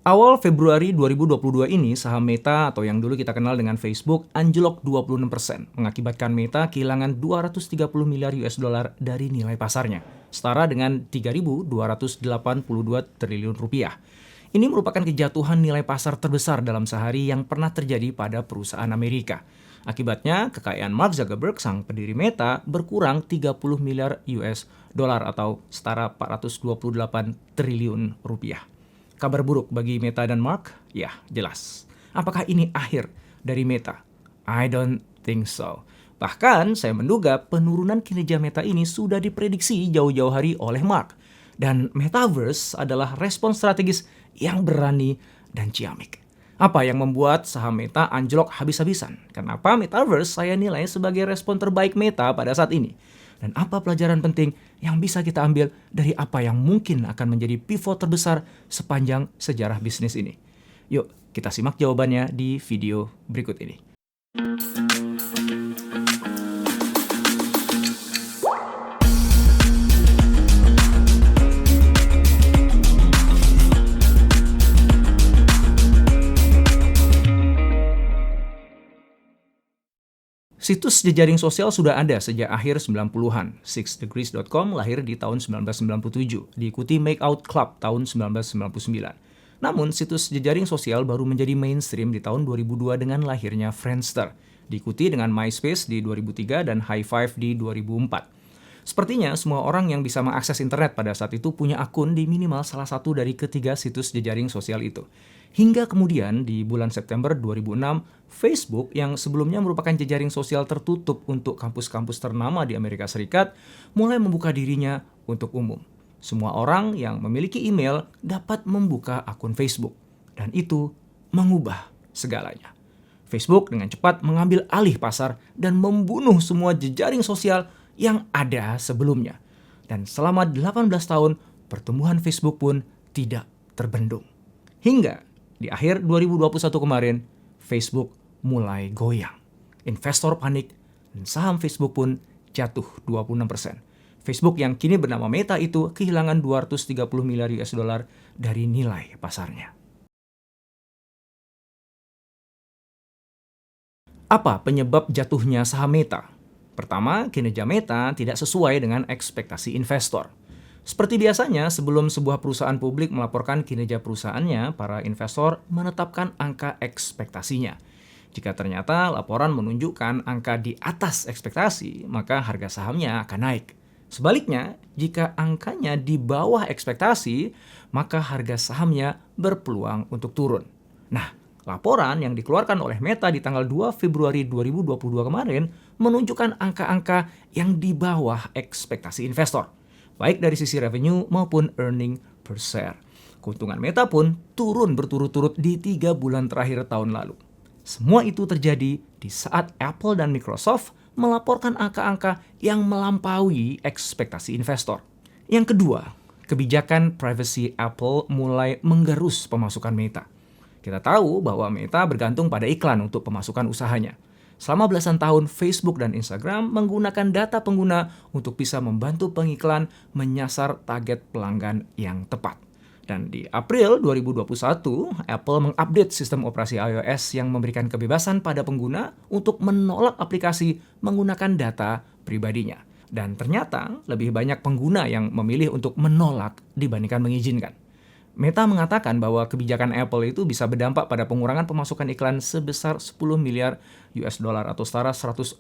Awal Februari 2022 ini, saham Meta atau yang dulu kita kenal dengan Facebook anjlok 26%, mengakibatkan Meta kehilangan 230 miliar US dollar dari nilai pasarnya, setara dengan 3.282 triliun rupiah. Ini merupakan kejatuhan nilai pasar terbesar dalam sehari yang pernah terjadi pada perusahaan Amerika. Akibatnya, kekayaan Mark Zuckerberg, sang pendiri Meta, berkurang 30 miliar US dollar atau setara 428 triliun rupiah. Kabar buruk bagi Meta dan Mark? Ya, jelas. Apakah ini akhir dari Meta? I don't think so. Bahkan, saya menduga penurunan kinerja Meta ini sudah diprediksi jauh-jauh hari oleh Mark. Dan Metaverse adalah respon strategis yang berani dan ciamik. Apa yang membuat saham Meta anjlok habis-habisan? Kenapa Metaverse saya nilai sebagai respon terbaik Meta pada saat ini? Dan apa pelajaran penting yang bisa kita ambil dari apa yang mungkin akan menjadi pivot terbesar sepanjang sejarah bisnis ini? Yuk, kita simak jawabannya di video berikut ini. Situs jejaring sosial sudah ada sejak akhir 90-an. Sixdegrees.com lahir di tahun 1997, diikuti Makeout Club tahun 1999. Namun, situs jejaring sosial baru menjadi mainstream di tahun 2002 dengan lahirnya Friendster, diikuti dengan MySpace di 2003 dan High5 di 2004. Sepertinya semua orang yang bisa mengakses internet pada saat itu punya akun di minimal salah satu dari ketiga situs jejaring sosial itu. Hingga kemudian di bulan September 2006, Facebook yang sebelumnya merupakan jejaring sosial tertutup untuk kampus-kampus ternama di Amerika Serikat mulai membuka dirinya untuk umum. Semua orang yang memiliki email dapat membuka akun Facebook. Dan itu mengubah segalanya. Facebook dengan cepat mengambil alih pasar dan membunuh semua jejaring sosial yang ada sebelumnya. Dan selama 18 tahun, pertumbuhan Facebook pun tidak terbendung. Hingga di akhir 2021 kemarin, Facebook mulai goyang. Investor panik dan saham Facebook pun jatuh 26%. Facebook yang kini bernama Meta itu kehilangan 230 miliar US dollar dari nilai pasarnya. Apa penyebab jatuhnya saham Meta? Pertama, kinerja Meta tidak sesuai dengan ekspektasi investor. Seperti biasanya, sebelum sebuah perusahaan publik melaporkan kinerja perusahaannya, para investor menetapkan angka ekspektasinya. Jika ternyata laporan menunjukkan angka di atas ekspektasi, maka harga sahamnya akan naik. Sebaliknya, jika angkanya di bawah ekspektasi, maka harga sahamnya berpeluang untuk turun. Nah, laporan yang dikeluarkan oleh Meta di tanggal 2 Februari 2022 kemarin menunjukkan angka-angka yang di bawah ekspektasi investor, baik dari sisi revenue maupun earning per share. Keuntungan Meta pun turun berturut-turut di 3 bulan terakhir tahun lalu. Semua itu terjadi di saat Apple dan Microsoft melaporkan angka-angka yang melampaui ekspektasi investor. Yang kedua, kebijakan privacy Apple mulai menggerus pemasukan Meta. Kita tahu bahwa Meta bergantung pada iklan untuk pemasukan usahanya. Selama belasan tahun, Facebook dan Instagram menggunakan data pengguna untuk bisa membantu pengiklan menyasar target pelanggan yang tepat. Dan di April 2021, Apple mengupdate sistem operasi iOS yang memberikan kebebasan pada pengguna untuk menolak aplikasi menggunakan data pribadinya. Dan ternyata lebih banyak pengguna yang memilih untuk menolak dibandingkan mengizinkan. Meta mengatakan bahwa kebijakan Apple itu bisa berdampak pada pengurangan pemasukan iklan sebesar 10 miliar US dollar atau setara 140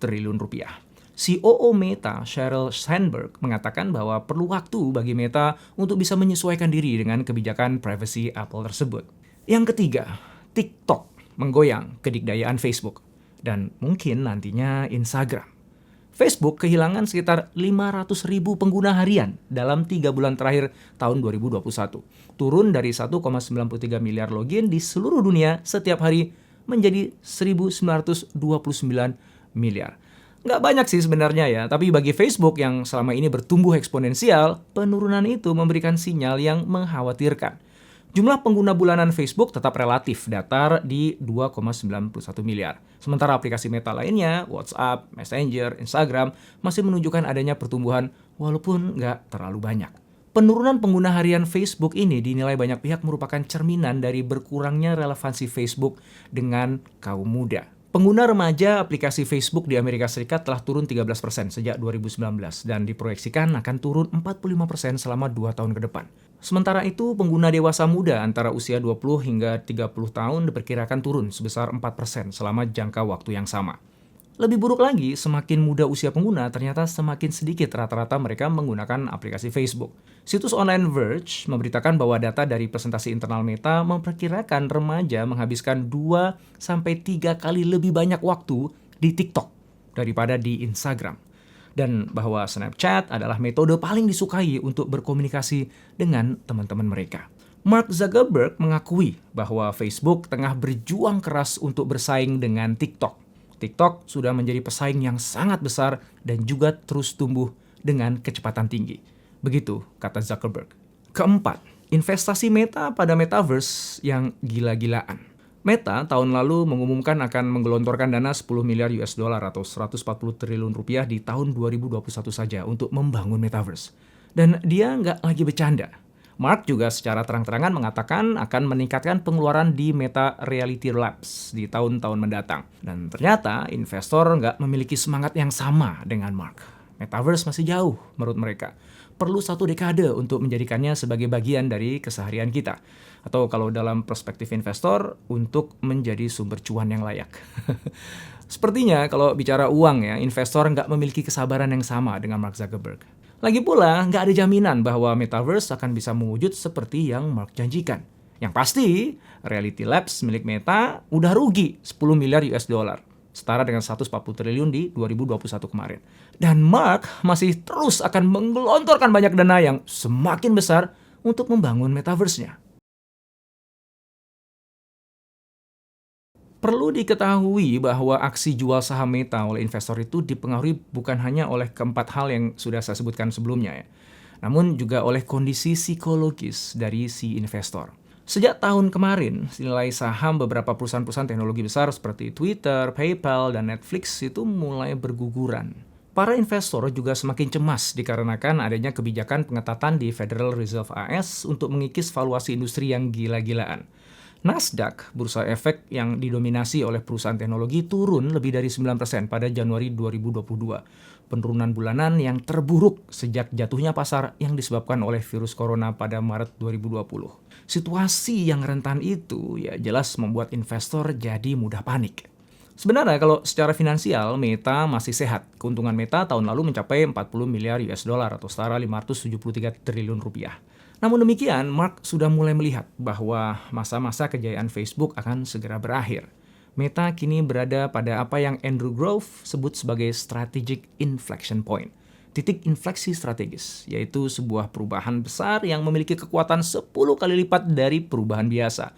triliun rupiah. COO Meta, Sheryl Sandberg, mengatakan bahwa perlu waktu bagi Meta untuk bisa menyesuaikan diri dengan kebijakan privacy Apple tersebut. Yang ketiga, TikTok menggoyang kedikdayaan Facebook dan mungkin nantinya Instagram. Facebook kehilangan sekitar 500.000 pengguna harian dalam 3 bulan terakhir tahun 2021. Turun dari 1,93 miliar login di seluruh dunia setiap hari menjadi 1.929 miliar. Nggak banyak sih sebenarnya ya, tapi bagi Facebook yang selama ini bertumbuh eksponensial, penurunan itu memberikan sinyal yang mengkhawatirkan. Jumlah pengguna bulanan Facebook tetap relatif datar di 2,91 miliar. Sementara aplikasi Meta lainnya, WhatsApp, Messenger, Instagram, masih menunjukkan adanya pertumbuhan walaupun nggak terlalu banyak. Penurunan pengguna harian Facebook ini dinilai banyak pihak merupakan cerminan dari berkurangnya relevansi Facebook dengan kaum muda. Pengguna remaja aplikasi Facebook di Amerika Serikat telah turun 13% sejak 2019 dan diproyeksikan akan turun 45% selama 2 tahun ke depan. Sementara itu, pengguna dewasa muda antara usia 20 hingga 30 tahun diperkirakan turun sebesar 4% selama jangka waktu yang sama. Lebih buruk lagi, semakin muda usia pengguna, ternyata semakin sedikit rata-rata mereka menggunakan aplikasi Facebook. Situs online Verge memberitakan bahwa data dari presentasi internal Meta memperkirakan remaja menghabiskan 2-3 kali lebih banyak waktu di TikTok daripada di Instagram. Dan bahwa Snapchat adalah metode paling disukai untuk berkomunikasi dengan teman-teman mereka. Mark Zuckerberg mengakui bahwa Facebook tengah berjuang keras untuk bersaing dengan TikTok. TikTok sudah menjadi pesaing yang sangat besar dan juga terus tumbuh dengan kecepatan tinggi. Begitu kata Zuckerberg. Keempat, investasi Meta pada Metaverse yang gila-gilaan. Meta tahun lalu mengumumkan akan menggelontorkan dana 10 miliar US dollar atau 140 triliun rupiah di tahun 2021 saja untuk membangun Metaverse. Dan dia nggak lagi bercanda. Mark juga secara terang-terangan mengatakan akan meningkatkan pengeluaran di Meta Reality Labs di tahun-tahun mendatang. Dan ternyata investor nggak memiliki semangat yang sama dengan Mark. Metaverse masih jauh menurut mereka. Perlu 1 dekade untuk menjadikannya sebagai bagian dari keseharian kita. Atau kalau dalam perspektif investor, untuk menjadi sumber cuan yang layak. Sepertinya kalau bicara uang ya, investor nggak memiliki kesabaran yang sama dengan Mark Zuckerberg. Lagi pula, nggak ada jaminan bahwa Metaverse akan bisa mewujud seperti yang Mark janjikan. Yang pasti, Reality Labs milik Meta udah rugi 10 miliar US dollar, setara dengan 140 triliun di 2021 kemarin. Dan Mark masih terus akan menggelontorkan banyak dana yang semakin besar untuk membangun Metaverse-nya. Perlu diketahui bahwa aksi jual saham Meta oleh investor itu dipengaruhi bukan hanya oleh keempat hal yang sudah saya sebutkan sebelumnya ya, namun juga oleh kondisi psikologis dari si investor. Sejak tahun kemarin, nilai saham beberapa perusahaan-perusahaan teknologi besar seperti Twitter, PayPal, dan Netflix itu mulai berguguran. Para investor juga semakin cemas dikarenakan adanya kebijakan pengetatan di Federal Reserve AS untuk mengikis valuasi industri yang gila-gilaan. Nasdaq, bursa efek yang didominasi oleh perusahaan teknologi, turun lebih dari 9% pada Januari 2022. Penurunan bulanan yang terburuk sejak jatuhnya pasar yang disebabkan oleh virus corona pada Maret 2020. Situasi yang rentan itu ya jelas membuat investor jadi mudah panik. Sebenarnya kalau secara finansial Meta masih sehat. Keuntungan Meta tahun lalu mencapai 40 miliar US dollar atau setara 573 triliun rupiah. Namun demikian, Mark sudah mulai melihat bahwa masa-masa kejayaan Facebook akan segera berakhir. Meta kini berada pada apa yang Andrew Grove sebut sebagai strategic inflection point. Titik infleksi strategis, yaitu sebuah perubahan besar yang memiliki kekuatan 10 kali lipat dari perubahan biasa.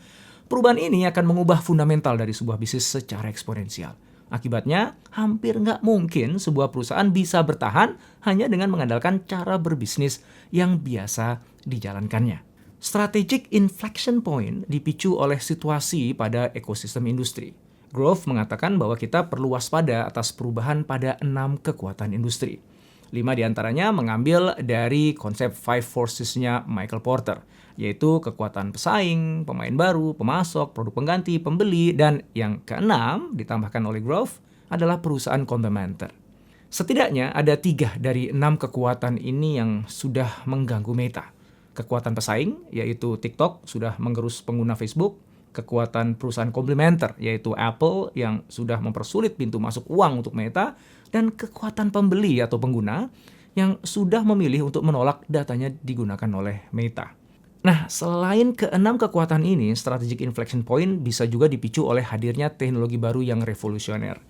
Perubahan ini akan mengubah fundamental dari sebuah bisnis secara eksponensial. Akibatnya, hampir nggak mungkin sebuah perusahaan bisa bertahan hanya dengan mengandalkan cara berbisnis yang biasa dijalankannya. Strategic inflection point dipicu oleh situasi pada ekosistem industri. Grove mengatakan bahwa kita perlu waspada atas perubahan pada 6 kekuatan industri. 5 diantaranya mengambil dari konsep Five Forces-nya Michael Porter, yaitu kekuatan pesaing, pemain baru, pemasok, produk pengganti, pembeli, dan yang keenam ditambahkan oleh Grove adalah perusahaan komplementer. Setidaknya ada 3 dari 6 kekuatan ini yang sudah mengganggu Meta. Kekuatan pesaing, yaitu TikTok, sudah menggerus pengguna Facebook. Kekuatan perusahaan komplementer, yaitu Apple, yang sudah mempersulit pintu masuk uang untuk Meta. Dan kekuatan pembeli atau pengguna yang sudah memilih untuk menolak datanya digunakan oleh Meta. Nah, selain ke-6 kekuatan ini, strategic inflection point bisa juga dipicu oleh hadirnya teknologi baru yang revolusioner.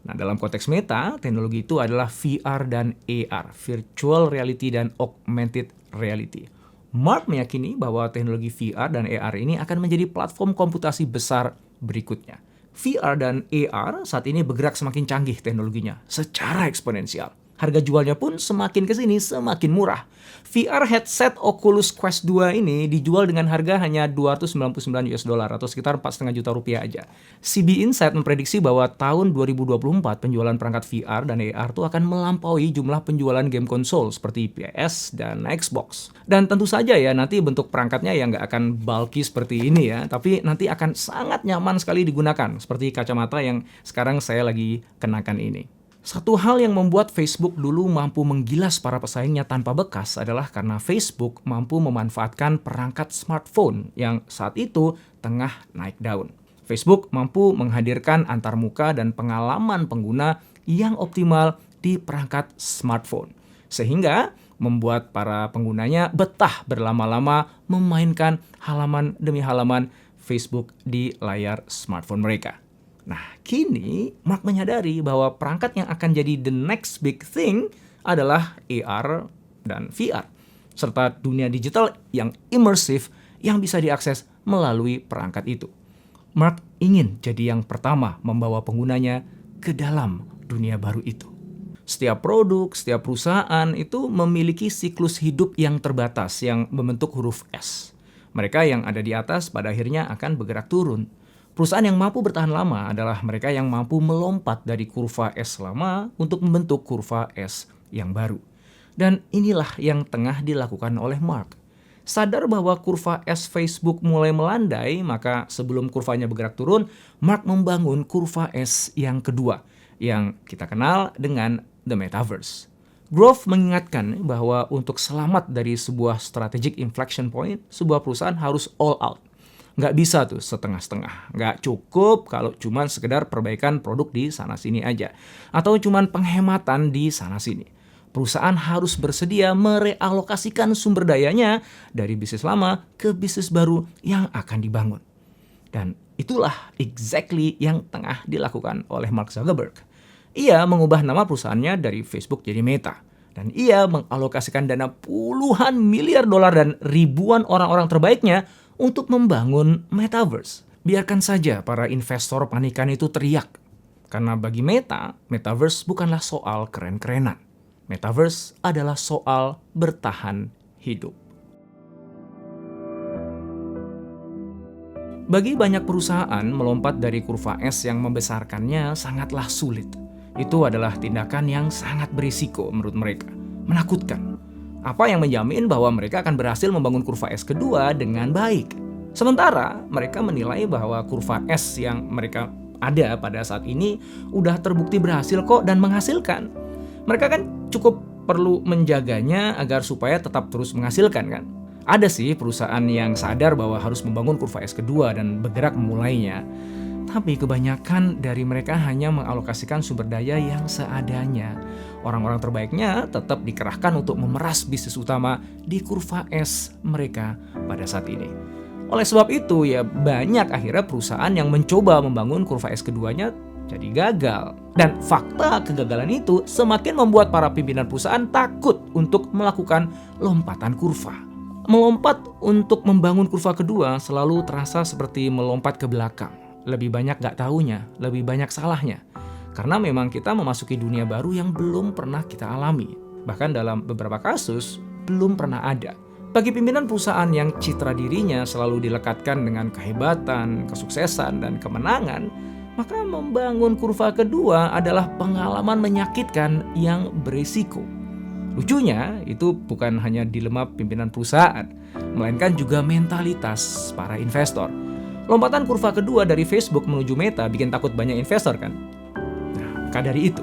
Nah, dalam konteks Meta, teknologi itu adalah VR dan AR, virtual reality dan augmented reality. Mark meyakini bahwa teknologi VR dan AR ini akan menjadi platform komputasi besar berikutnya. VR dan AR saat ini bergerak semakin canggih teknologinya secara eksponensial. Harga jualnya pun semakin kesini semakin murah. VR headset Oculus Quest 2 ini dijual dengan harga hanya $299 atau sekitar 4,5 juta rupiah aja. CB Insight memprediksi bahwa tahun 2024 penjualan perangkat VR dan AR itu akan melampaui jumlah penjualan game konsol seperti PS dan Xbox. Dan tentu saja ya nanti bentuk perangkatnya ya nggak akan bulky seperti ini ya, tapi nanti akan sangat nyaman sekali digunakan seperti kacamata yang sekarang saya lagi kenakan ini. Satu hal yang membuat Facebook dulu mampu menggilas para pesaingnya tanpa bekas adalah karena Facebook mampu memanfaatkan perangkat smartphone yang saat itu tengah naik daun. Facebook mampu menghadirkan antarmuka dan pengalaman pengguna yang optimal di perangkat smartphone, sehingga membuat para penggunanya betah berlama-lama memainkan halaman demi halaman Facebook di layar smartphone mereka. Nah, kini Mark menyadari bahwa perangkat yang akan jadi the next big thing adalah AR dan VR, serta dunia digital yang imersif yang bisa diakses melalui perangkat itu. Mark ingin jadi yang pertama membawa penggunanya ke dalam dunia baru itu. Setiap produk, setiap perusahaan itu memiliki siklus hidup yang terbatas yang membentuk huruf S. Mereka yang ada di atas pada akhirnya akan bergerak turun. Perusahaan yang mampu bertahan lama adalah mereka yang mampu melompat dari kurva S lama untuk membentuk kurva S yang baru. Dan inilah yang tengah dilakukan oleh Mark. Sadar bahwa kurva S Facebook mulai melandai, maka sebelum kurvanya bergerak turun, Mark membangun kurva S yang kedua, yang kita kenal dengan The Metaverse. Grove mengingatkan bahwa untuk selamat dari sebuah strategic inflection point, sebuah perusahaan harus all out. Nggak bisa tuh setengah-setengah. Nggak cukup kalau cuman sekedar perbaikan produk di sana-sini aja. Atau cuman penghematan di sana-sini. Perusahaan harus bersedia merealokasikan sumber dayanya dari bisnis lama ke bisnis baru yang akan dibangun. Dan itulah exactly yang tengah dilakukan oleh Mark Zuckerberg. Ia mengubah nama perusahaannya dari Facebook jadi Meta. Dan ia mengalokasikan dana puluhan miliar dolar dan ribuan orang-orang terbaiknya untuk membangun Metaverse. Biarkan saja para investor panikan itu teriak. Karena bagi Meta, Metaverse bukanlah soal keren-kerenan. Metaverse adalah soal bertahan hidup. Bagi banyak perusahaan, melompat dari kurva S yang membesarkannya sangatlah sulit. Itu adalah tindakan yang sangat berisiko menurut mereka. Menakutkan. Apa yang menjamin bahwa mereka akan berhasil membangun kurva S kedua dengan baik? Sementara mereka menilai bahwa kurva S yang mereka ada pada saat ini udah terbukti berhasil kok dan menghasilkan. Mereka kan cukup perlu menjaganya agar supaya tetap terus menghasilkan kan. Ada sih perusahaan yang sadar bahwa harus membangun kurva S kedua dan bergerak memulainya. Tapi kebanyakan dari mereka hanya mengalokasikan sumber daya yang seadanya. Orang-orang terbaiknya tetap dikerahkan untuk memeras bisnis utama di kurva S mereka pada saat ini. Oleh sebab itu ya banyak akhirnya perusahaan yang mencoba membangun kurva S keduanya jadi gagal. Dan fakta kegagalan itu semakin membuat para pimpinan perusahaan takut untuk melakukan lompatan kurva. Melompat untuk membangun kurva kedua selalu terasa seperti melompat ke belakang. Lebih banyak gak taunya, lebih banyak salahnya. Karena memang kita memasuki dunia baru yang belum pernah kita alami. Bahkan dalam beberapa kasus, belum pernah ada. Bagi pimpinan perusahaan yang citra dirinya selalu dilekatkan dengan kehebatan, kesuksesan, dan kemenangan, maka membangun kurva kedua adalah pengalaman menyakitkan yang berisiko. Lucunya, itu bukan hanya dilema pimpinan perusahaan, melainkan juga mentalitas para investor. Lompatan kurva kedua dari Facebook menuju Meta bikin takut banyak investor kan? Nah, maka dari itu,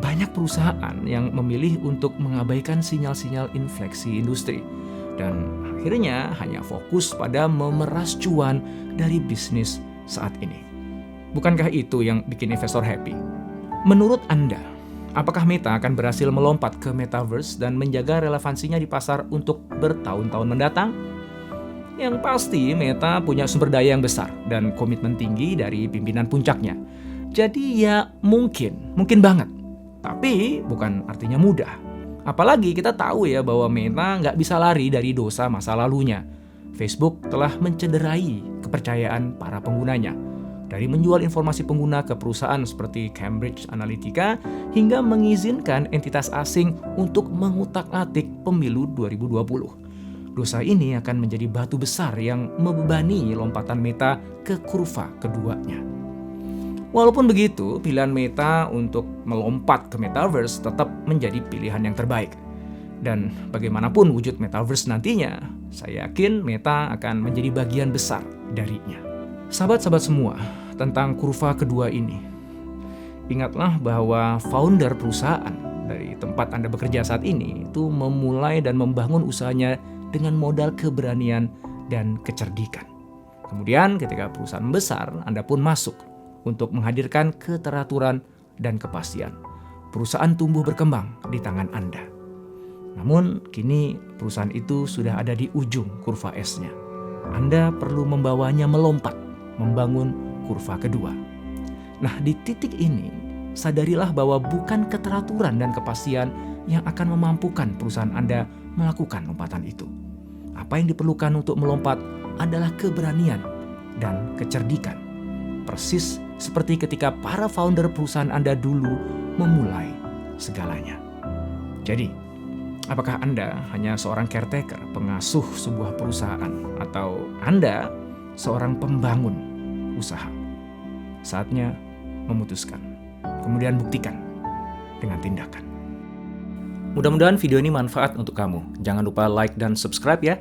banyak perusahaan yang memilih untuk mengabaikan sinyal-sinyal infleksi industri. Dan akhirnya hanya fokus pada memeras cuan dari bisnis saat ini. Bukankah itu yang bikin investor happy? Menurut Anda, apakah Meta akan berhasil melompat ke Metaverse dan menjaga relevansinya di pasar untuk bertahun-tahun mendatang? Yang pasti Meta punya sumber daya yang besar dan komitmen tinggi dari pimpinan puncaknya. Jadi ya mungkin banget. Tapi bukan artinya mudah. Apalagi kita tahu ya bahwa Meta nggak bisa lari dari dosa masa lalunya. Facebook telah mencederai kepercayaan para penggunanya. Dari menjual informasi pengguna ke perusahaan seperti Cambridge Analytica hingga mengizinkan entitas asing untuk mengutak-atik pemilu 2020. Dosa ini akan menjadi batu besar yang membebani lompatan Meta ke kurva keduanya. Walaupun begitu, pilihan Meta untuk melompat ke Metaverse tetap menjadi pilihan yang terbaik. Dan bagaimanapun wujud Metaverse nantinya, saya yakin Meta akan menjadi bagian besar darinya. Sahabat-sahabat semua, tentang kurva kedua ini, ingatlah bahwa founder perusahaan dari tempat Anda bekerja saat ini itu memulai dan membangun usahanya dengan modal keberanian dan kecerdikan. Kemudian ketika perusahaan besar, Anda pun masuk untuk menghadirkan keteraturan dan kepastian. Perusahaan tumbuh berkembang di tangan Anda. Namun kini perusahaan itu sudah ada di ujung kurva S-nya. Anda perlu membawanya melompat, membangun kurva kedua. Nah, di titik ini, sadarilah bahwa bukan keteraturan dan kepastian yang akan memampukan perusahaan Anda melakukan lompatan itu. Apa yang diperlukan untuk melompat adalah keberanian dan kecerdikan. Persis seperti ketika para founder perusahaan Anda dulu memulai segalanya. Jadi, apakah Anda hanya seorang caretaker, pengasuh sebuah perusahaan, atau Anda seorang pembangun usaha? Saatnya memutuskan, kemudian buktikan dengan tindakan. Mudah-mudahan video ini manfaat untuk kamu. Jangan lupa like dan subscribe ya.